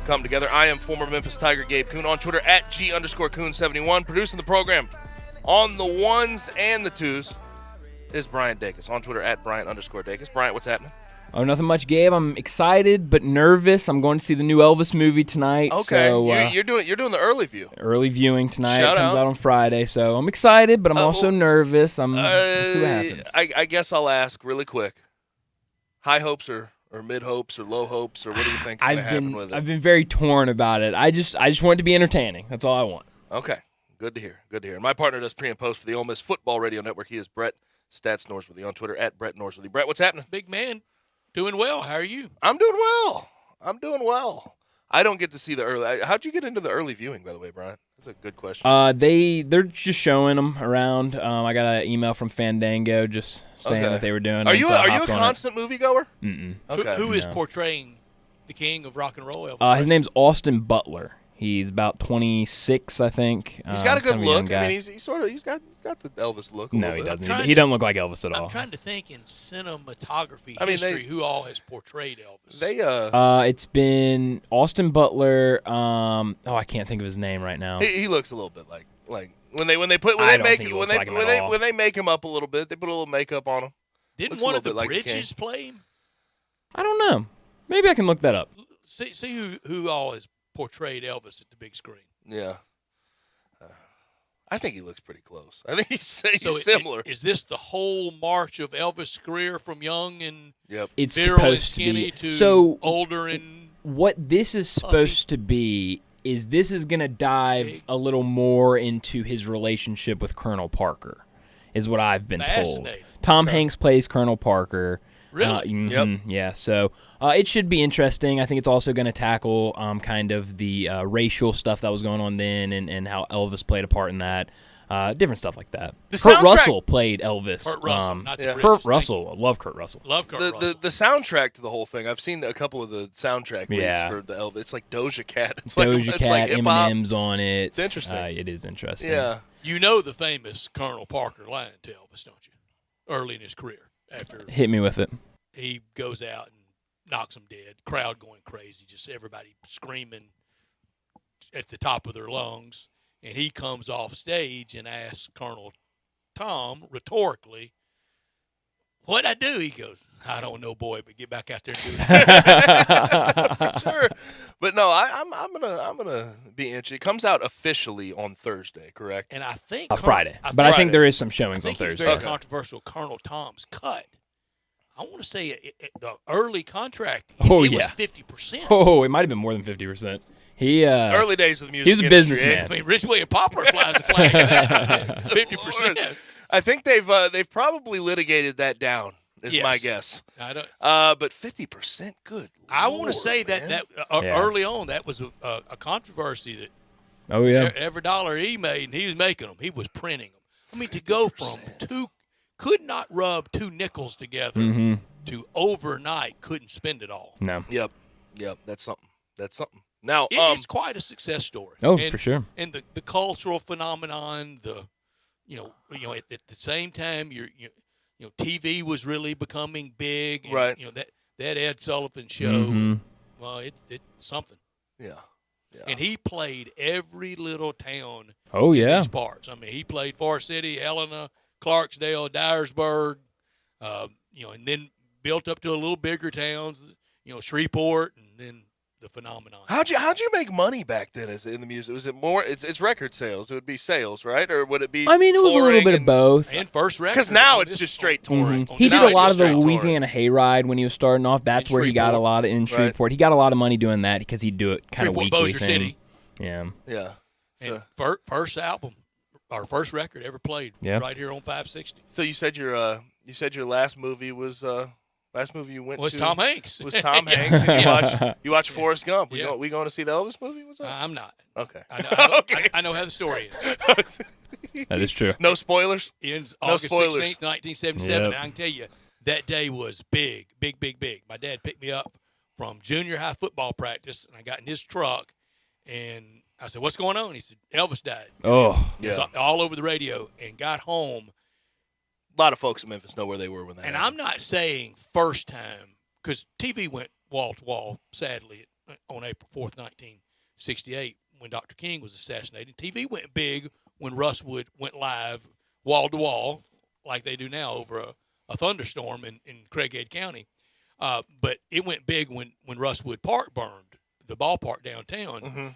come together. I am former Memphis Tiger Gabe Kuhn on Twitter at G_Kuhn71. Producing the program on the ones and the twos is Bryant Dacus on Twitter at Bryant_Dacus. Bryant, what's happening? Oh, nothing much, Gabe. I'm excited but nervous. I'm going to see the new Elvis movie tonight. Okay, so, you're doing the early view. Early viewing tonight. Shout It comes out. out on Friday, so I'm excited, but I'm also nervous. We'll see what happens. I guess I'll ask really quick. High hopes or mid hopes or low hopes, or what do you think is going to happen with it? I've been very torn about it. I just want it to be entertaining. That's all I want. Okay, good to hear. Good to hear. My partner does pre and post for the Ole Miss Football Radio Network. He is Brett Stats Norsworthy on Twitter at Brett Norsworthy. Brett, what's happening? Big man, doing well. How are you? I'm doing well. I don't get to see the early. How'd you get into the early viewing, by the way, Brian? That's a good question. They're just showing them around. I got an email from Fandango just saying that they were doing. Are you so a constant moviegoer? Mm-mm. Okay. Who is portraying the king of rock and roll? Elvis His name's Austin Butler. He's about 26, I think. He's got a good look. Guy. I mean, he's got the Elvis look. No, he doesn't. He doesn't look like Elvis at all. I'm trying to think in cinematography I mean, history who all has portrayed Elvis. It's been Austin Butler. I can't think of his name right now. He looks a little bit like when they make him up a little bit, they put a little makeup on him. Didn't one of the Bridges play him? I don't know. Maybe I can look that up. See who all has portrayed Elvis at the big screen. Yeah. I think he looks pretty close. I think he's similar. Is this the whole march of Elvis' career from young and it's virile and supposed skinny to be. to So older and what this is supposed to be is this is going to dive a little more into his relationship with Colonel Parker, is what I've been told. Tom Hanks plays Colonel Parker. Really? Yep. Yeah, so it should be interesting. I think it's also going to tackle kind of the racial stuff that was going on then and how Elvis played a part in that. Different stuff like that. Kurt Russell played Elvis. Kurt Russell, not the Bridges. Kurt Russell. I love Kurt Russell. Love Kurt Russell. The soundtrack to the whole thing, I've seen a couple of the soundtrack leads for the Elvis. It's like Doja Cat. It's like Eminem's on it. It's interesting. It is interesting. Yeah. You know the famous Colonel Parker line to Elvis, don't you? Early in his career. After Hit me with it. He goes out and knocks him dead. Crowd going crazy. Just everybody screaming at the top of their lungs. And he comes off stage and asks Colonel Tom rhetorically, "What'd I do?" He goes, "I don't know, boy, but get back out there and do it." Sure. But no, I'm gonna be interested. It comes out officially on Thursday, correct? And I think Friday. But I think there is some showings on Thursday. It's very controversial. Colonel Tom's cut. I want to say the early contract. It was 50%. Oh, it might have been more than 50%. He early days of the music. He was a businessman. I mean, Rich William Poplar flies a flag. 50%. I think they've probably litigated that down. Is my guess. I don't. But 50%, good. I want to say that early on that was a controversy that. Oh yeah. Every dollar he made, and he was making them. He was printing them. I mean, to go from could not rub two nickels together to overnight couldn't spend it all. No. Yep. That's something. Now it's quite a success story. Oh, for sure. And the cultural phenomenon, at the same time, TV was really becoming big. And, right. That Ed Sullivan show. Well, it's something. Yeah. And he played every little town. Oh in yeah. these parts. I mean, he played Forest City, Helena, Clarksdale, Dyersburg, and then built up to a little bigger towns, Shreveport, and then the phenomenon. How'd you make money back then in the music? Was it more? It's record sales. It would be sales, right? Or would it be? I mean, it was a little bit of both. And first record. Because now it's just straight touring. He did a lot of the Louisiana Hayride when he was starting off. That's where he got a lot of in Shreveport. He got a lot of money doing that because he'd do it kind of weekly Bossier thing. City. Yeah. And first album, our first record ever played, right here on 560. So you said your last movie was last movie you went was to Tom Hanks. Was Tom Hanks. And you watched Forrest Gump. We going to see the Elvis movie? What's up? I'm not. Okay. I know how the story ends. That is true. No spoilers. Ends No August spoilers. 16th, 1977. And I can tell you that day was big. My dad picked me up from junior high football practice, and I got in his truck, and I said, "What's going on?" He said, "Elvis died." Oh, It was all over the radio, and got home. A lot of folks in Memphis know where they were when that And happened. I'm not saying first time, because TV went wall to wall, sadly, on April 4th, 1968, when Dr. King was assassinated. TV went big when Russ went live wall to wall, like they do now over a thunderstorm in Craighead County. But it went big when Russwood Park burned, the ballpark downtown. Mm-hmm.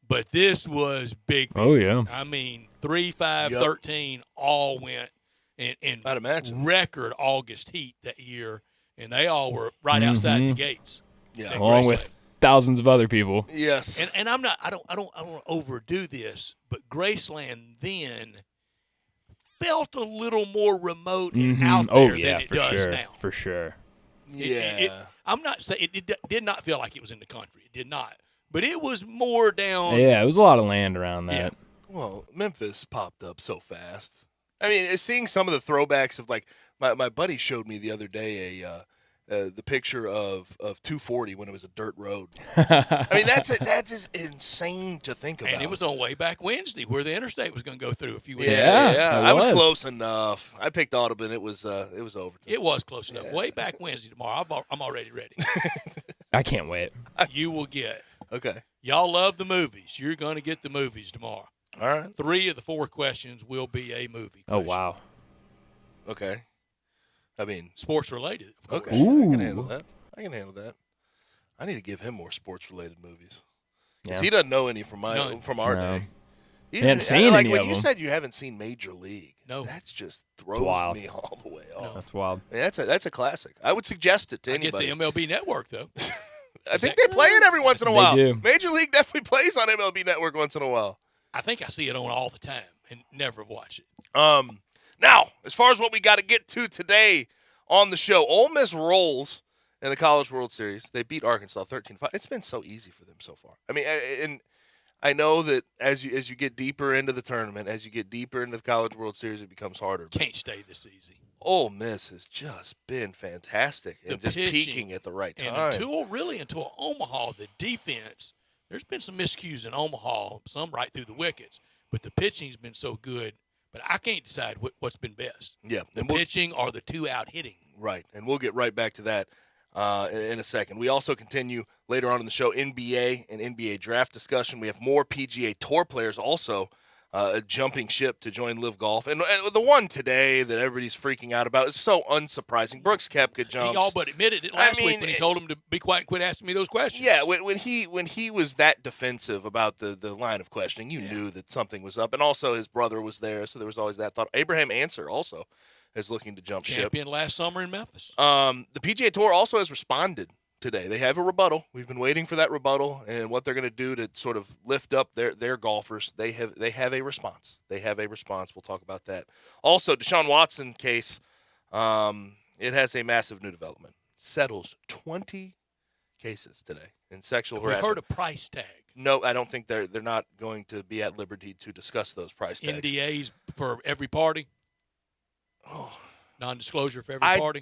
But this was big. Oh, yeah. I mean, 3, 5, 13 all went in I'd imagine. record August heat that year, and they all were right outside the gates. Yeah, along with thousands of other people. Yes. And I don't want to overdo this, but Graceland then felt a little more remote and out there than it does now. For sure. Yeah. I'm not saying it did not feel like it was in the country. It did not. But it was more down. Yeah, it was a lot of land around that. Yeah. Well, Memphis popped up so fast. I mean, seeing some of the throwbacks of like my buddy showed me the other day the picture of 240 when it was a dirt road. I mean, that's just insane to think about. And it was on way back Wednesday where the interstate was going to go through a few weeks. Yeah. I was close enough. I picked Audubon. It was over. It was close enough. Yeah. Way back Wednesday tomorrow. I'm already ready. I can't wait. You will get. Okay. Y'all love the movies. You're going to get the movies tomorrow. All right. 3 of the 4 questions will be a movie question. Oh, wow. Okay. I mean, sports related, of course. Okay. I can handle that. I need to give him more sports related movies. Because he doesn't know any from our day. He hasn't seen any when of you them. said you haven't seen Major League, that just throws me all the way off. No. That's wild. I mean, that's a classic. I would suggest it to anybody. Get the MLB Network, though. I think they play it every once in a while. They do. Major League definitely plays on MLB Network once in a while. I think I see it on all the time and never watch it. Now, as far as what we got to get to today on the show, Ole Miss rolls in the College World Series. They beat Arkansas 13-5. It's been so easy for them so far. I mean, and I know that as you get deeper into the tournament, as you get deeper into the College World Series, it becomes harder. Can't stay this easy. Ole Miss has just been fantastic and just peaking at the right time. And until Omaha, the defense, there's been some miscues in Omaha, some right through the wickets, but the pitching's been so good. But I can't decide what's been best. Yeah. The pitching or the 2 out hitting. Right, and we'll get right back to that in a second. We also continue later on in the show NBA and NBA draft discussion. We have more PGA Tour players also jumping ship to join Live Golf. And the one today that everybody's freaking out about is so unsurprising. Brooks Koepka jumps. He all but admitted it last week when he told him to be quiet and quit asking me those questions. Yeah, when he was that defensive about the line of questioning, you knew that something was up. And also his brother was there, so there was always that thought. Abraham Answer also is looking to jump ship. Champion last summer in Memphis. The PGA Tour also has responded today. They have a rebuttal. We've been waiting for that rebuttal and what they're going to do to sort of lift up their golfers. They have a response. We'll talk about that. Also, Deshaun Watson case, it has a massive new development. Settles 20 cases today in sexual harassment. We heard a price tag. No, I don't think they're not going to be at liberty to discuss those price tags. NDAs for every party. Non-disclosure for every party.